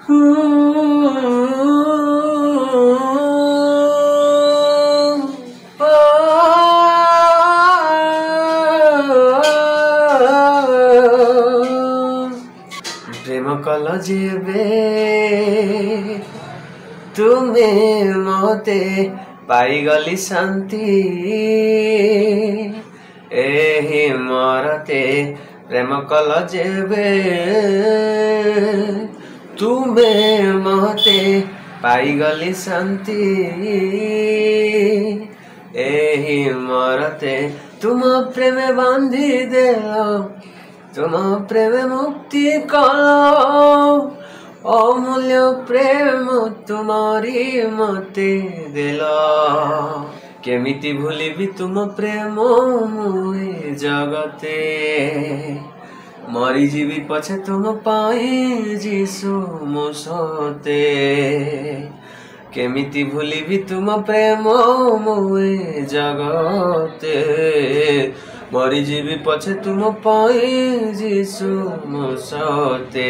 प्रेम कल जेबे तुमे मते पाई गली शांति एही मरते प्रेम कल जेबे तुमे मते पाई गली शांति एही मरते तुम प्रेम बांधी देलो तुम प्रेम मुक्ति कलो अमूल्य प्रेम तुम्हारी मते देलो केमिति भूलिबी तुम प्रेम मुए जगते मरी जीवी पछे तुम पाई जीसु मो सते केमिति भूलिबी तुम प्रेम मुए जगते मरी जीवी पछे तुम पाई जीसु मो सते।